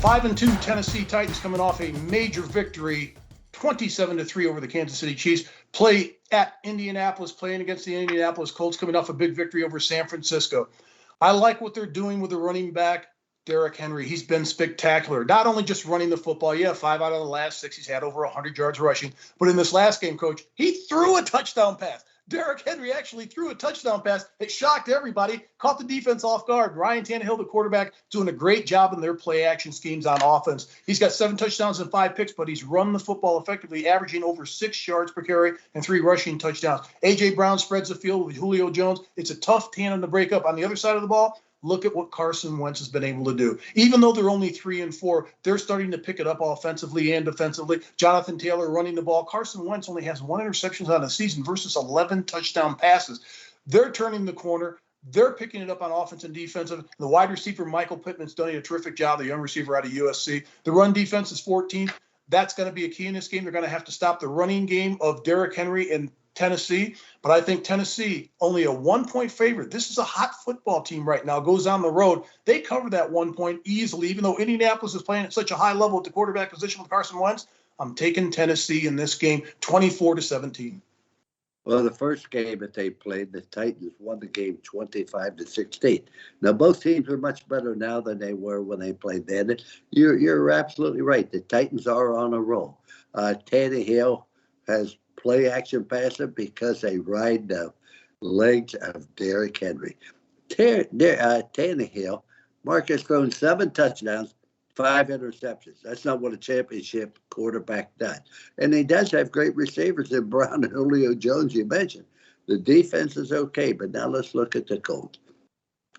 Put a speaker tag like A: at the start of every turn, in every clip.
A: 5-2 Tennessee Titans coming off a major victory, 27-3 over the Kansas City Chiefs. Play at Indianapolis, playing against the Indianapolis Colts, coming off a big victory over San Francisco. I like what they're doing with the running back, Derrick Henry. He's been spectacular. Not only just running the football, 5 out of the last 6, he's had over 100 yards rushing. But in this last game, Coach, he threw a touchdown pass. Derrick Henry actually threw a touchdown pass. It shocked everybody, caught the defense off guard. Ryan Tannehill, the quarterback, doing a great job in their play action schemes on offense. He's got 7 touchdowns and 5 picks, but he's run the football effectively, averaging over 6 yards per carry and 3 rushing touchdowns. A.J. Brown spreads the field with Julio Jones. It's a tough tandem to break up. On the other side of the ball, look at what Carson Wentz has been able to do. Even though they're only 3-4, they're starting to pick it up offensively and defensively. Jonathan Taylor running the ball. Carson Wentz only has 1 interception on the season versus 11 touchdown passes. They're turning the corner. They're picking it up on offense and defensive. The wide receiver, Michael Pittman's done a terrific job, the young receiver out of USC. The run defense is 14th. That's going to be a key in this game. They're going to have to stop the running game of Derrick Henry and Tennessee, but I think Tennessee only a 1-point favorite. This is a hot football team right now. Goes on the road. They cover that 1 point easily, even though Indianapolis is playing at such a high level at the quarterback position with Carson Wentz. I'm taking Tennessee in this game, 24-17.
B: Well, the first game that they played, the Titans won the game 25-16. Now, both teams are much better now than they were when they played then. You're absolutely right. The Titans are on a roll. Tannehill has play-action passer because they ride the legs of Derrick Henry. Tannehill, Mark has thrown 7 touchdowns, 5 interceptions. That's not what a championship quarterback does. And he does have great receivers in Brown and Julio Jones, you mentioned. The defense is okay, but now let's look at the Colts.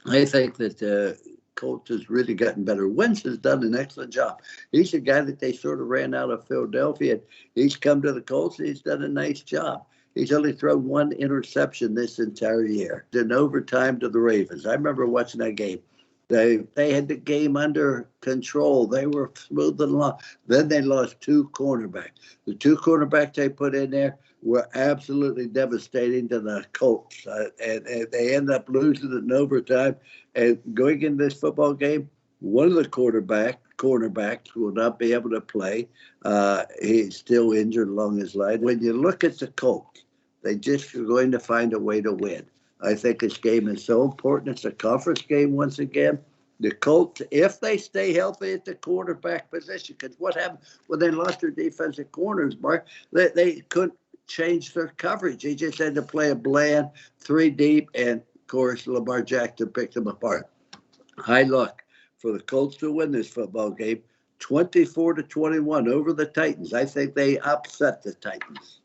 B: I think that the Colts has really gotten better. Wentz has done an excellent job. He's a guy that they sort of ran out of Philadelphia. He's come to the Colts, and he's done a nice job. He's only thrown 1 interception this entire year. In overtime to the Ravens. I remember watching that game. They had the game under control. They were smoothing along. Then they lost 2 cornerbacks. The 2 cornerbacks they put in there were absolutely devastating to the Colts. And they ended up losing it in overtime. And going into this football game, one of the cornerbacks will not be able to play. He's still injured along his line. When you look at the Colts, they just are going to find a way to win. I think this game is so important. It's a conference game once again. The Colts, if they stay healthy at the quarterback position, because what happened when they lost their defensive corners, Mark, they couldn't change their coverage. They just had to play a bland 3 deep, and of course, Lamar Jackson picked them apart. I look for the Colts to win this football game, 24-21 over the Titans. I think they upset the Titans.